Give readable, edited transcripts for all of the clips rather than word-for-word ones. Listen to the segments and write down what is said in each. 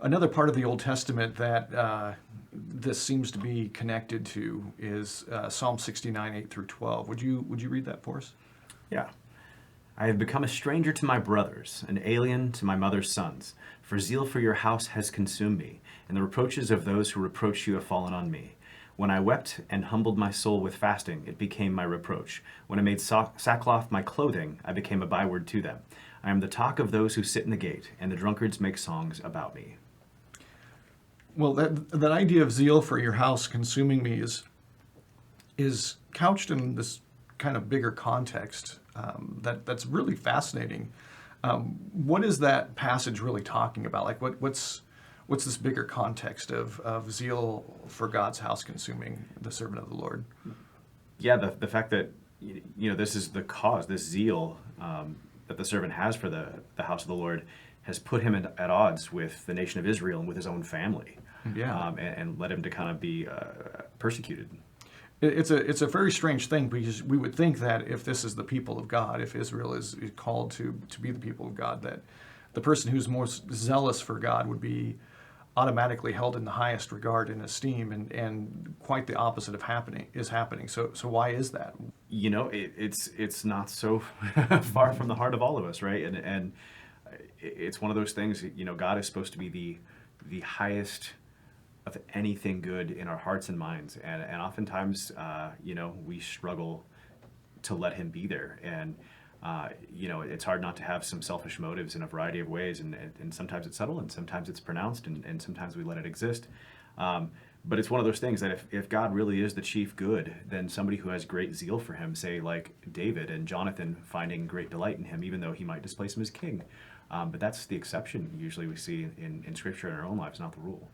Another part of the Old Testament that this seems to be connected to is Psalm 69, 8 through 12. Would you read that for us? Yeah. I have become a stranger to my brothers, an alien to my mother's sons. For zeal for your house has consumed me, and the reproaches of those who reproach you have fallen on me. When I wept and humbled my soul with fasting, it became my reproach. When I made sackcloth my clothing, I became a byword to them. I am the talk of those who sit in the gate, and the drunkards make songs about me. Well, that idea of zeal for your house consuming me is couched in this kind of bigger context that's really fascinating. What is that passage really talking about? Like, what's this bigger context of zeal for God's house consuming the servant of the Lord? Yeah, the fact that this is the cause, this zeal that the servant has for the house of the Lord has put him at odds with the nation of Israel and with his own family. Yeah. And led him to kind of be persecuted. It's a very strange thing, because we would think that if this is the people of God, if Israel is called to be the people of God, that the person who's most zealous for God would be automatically held in the highest regard and esteem, and quite the opposite of happening. So why is that? It's not so far from the heart of all of us, right? And it's one of those things. God is supposed to be the highest of anything good in our hearts and minds, and oftentimes we struggle to let him be there, and it's hard not to have some selfish motives in a variety of ways, and sometimes it's subtle, and sometimes it's pronounced, and sometimes we let it exist. But it's one of those things that if God really is the chief good, then somebody who has great zeal for him, say like David and Jonathan, finding great delight in him, even though he might displace him as king. But that's the exception usually we see in Scripture in our own lives, not the rule.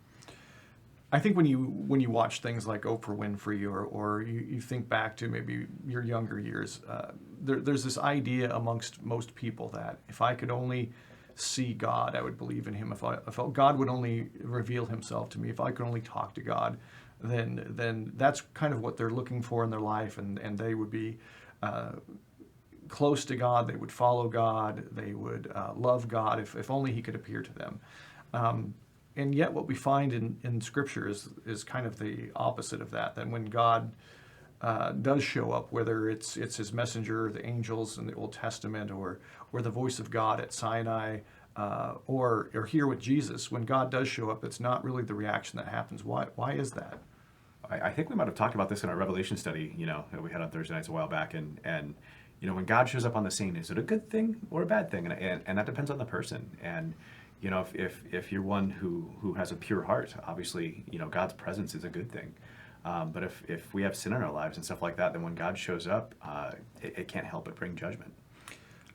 I think when you watch things like Oprah Winfrey, or you think back to maybe your younger years, there's this idea amongst most people that if I could only see God, I would believe in him. If God would only reveal himself to me, if I could only talk to God, then that's kind of what they're looking for in their life, and they would be close to God, they would follow God, they would love God if only he could appear to them. And yet what we find in Scripture is kind of the opposite of that. That when God does show up, whether it's his messenger, the angels in the Old Testament, or the voice of God at Sinai, or here with Jesus, when God does show up, it's not really the reaction that happens. Why is that? I think we might have talked about this in our Revelation study, that we had on Thursday nights a while back, and when God shows up on the scene, is it a good thing or a bad thing? And that depends on the person. And if you're one who has a pure heart, obviously, God's presence is a good thing. But if we have sin in our lives and stuff like that, then when God shows up, it can't help but bring judgment.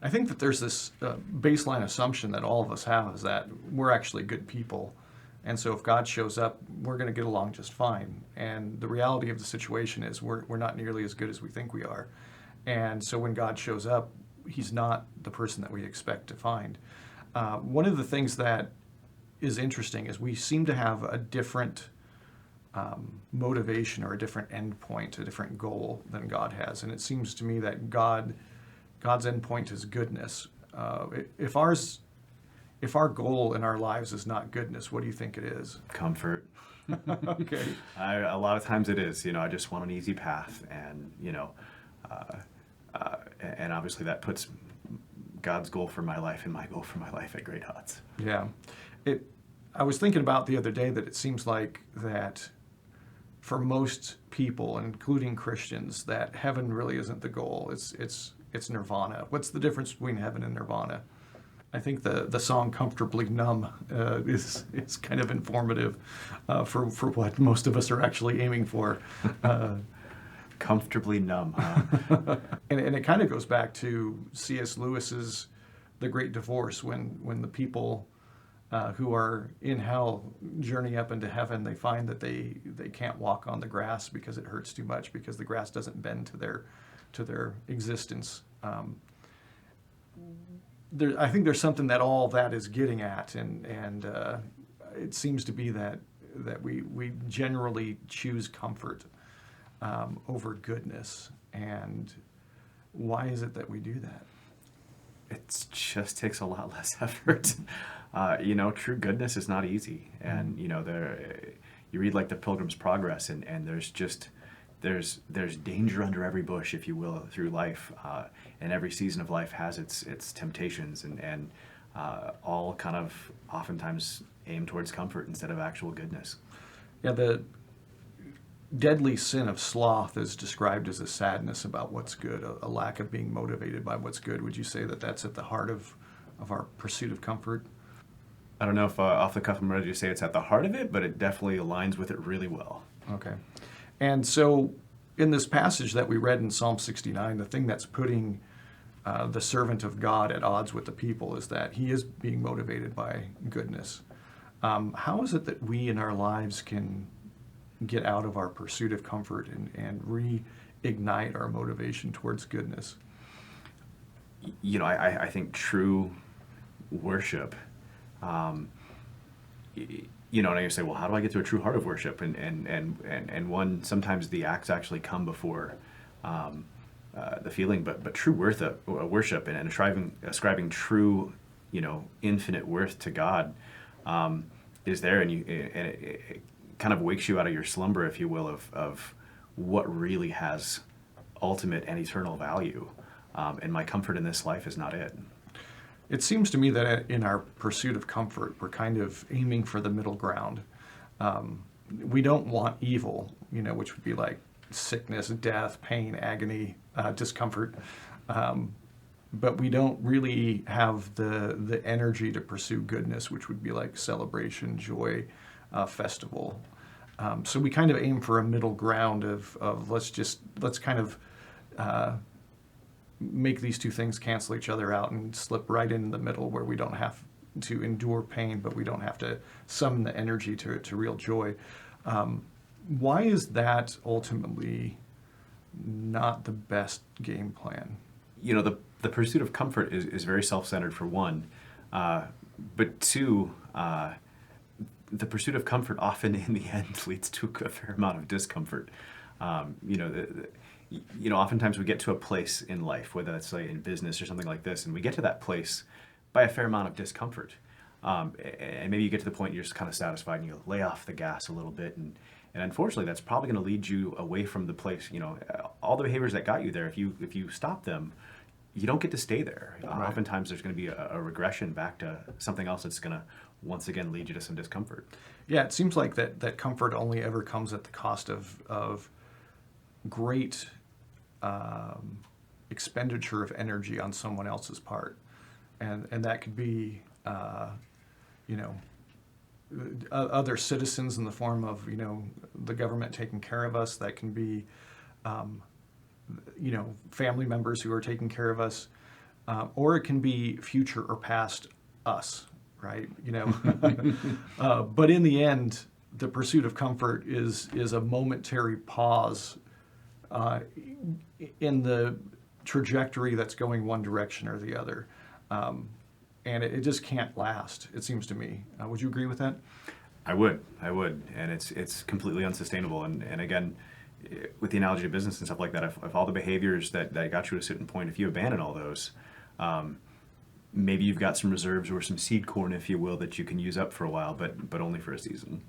I think that there's this baseline assumption that all of us have, is that we're actually good people. And so if God shows up, we're going to get along just fine. And the reality of the situation is we're not nearly as good as we think we are. And so when God shows up, he's not the person that we expect to find. One of the things that is interesting is we seem to have a different motivation, or a different endpoint, a different goal than God has. And it seems to me that God's endpoint is goodness. If our goal in our lives is not goodness, what do you think it is? Comfort. Okay. A lot of times it is. I just want an easy path, and and obviously that puts God's goal for my life and my goal for my life at great odds. Yeah. I was thinking about the other day that it seems like that for most people, including Christians, that heaven really isn't the goal. It's nirvana. What's the difference between heaven and nirvana? I think the song "Comfortably Numb" is kind of informative for what most of us are actually aiming for. Comfortably numb, huh? And it kind of goes back to C.S. Lewis's The Great Divorce, when the people who are in hell journey up into heaven, they find that they can't walk on the grass because it hurts too much, because the grass doesn't bend to their existence. I think there's something that all that is getting at, and it seems to be that we generally choose comfort over goodness. And why is it that we do that? it just takes a lot less effort. True goodness is not easy, and you read like the Pilgrim's Progress, and there's danger under every bush, if you will, through life, and every season of life has its temptations, and all kind of oftentimes aim towards comfort instead of actual goodness. Yeah, the deadly sin of sloth is described as a sadness about what's good, a lack of being motivated by what's good. Would you say that that's at the heart of our pursuit of comfort? I don't know if off the cuff I'm ready to say it's at the heart of it, but it definitely aligns with it really well. Okay. And so in this passage that we read in Psalm 69, the thing that's putting the servant of God at odds with the people is that he is being motivated by goodness. How is it that we in our lives can get out of our pursuit of comfort and reignite our motivation towards goodness? I think true worship, and you say, well, how do I get to a true heart of worship? And one, sometimes the acts actually come before the feeling, but true worship and ascribing true, infinite worth to God is there, and it kind of wakes you out of your slumber, if you will, of what really has ultimate and eternal value. And my comfort in this life is not it. It seems to me that in our pursuit of comfort, we're kind of aiming for the middle ground. We don't want evil, which would be like sickness, death, pain, agony, discomfort. But we don't really have the energy to pursue goodness, which would be like celebration, joy, festival. So we kind of aim for a middle ground of let's kind of make these two things cancel each other out and slip right in the middle where we don't have to endure pain, but we don't have to summon the energy to real joy. Why is that ultimately not the best game plan? The pursuit of comfort is very self-centered, for one, but two, the pursuit of comfort often in the end leads to a fair amount of discomfort. Oftentimes we get to a place in life, whether that's like in business or something like this, and we get to that place by a fair amount of discomfort. And maybe you get to the point you're just kind of satisfied and you lay off the gas a little bit, and unfortunately that's probably going to lead you away from the place. All the behaviors that got you there, if you stop them, you don't get to stay there. Right. Oftentimes there's going to be a regression back to something else that's going to once again lead you to some discomfort. Yeah, it seems like that comfort only ever comes at the cost of great expenditure of energy on someone else's part, and that could be other citizens in the form of the government taking care of us. That can be family members who are taking care of us, or it can be future or past us, right? But in the end, the pursuit of comfort is a momentary pause in the trajectory that's going one direction or the other. And it just can't last, it seems to me. Would you agree with that? I would, and it's completely unsustainable. And again, with the analogy of business and stuff like that, if all the behaviors that got you to a certain point, if you abandon all those, maybe you've got some reserves or some seed corn, if you will, that you can use up for a while, but only for a season.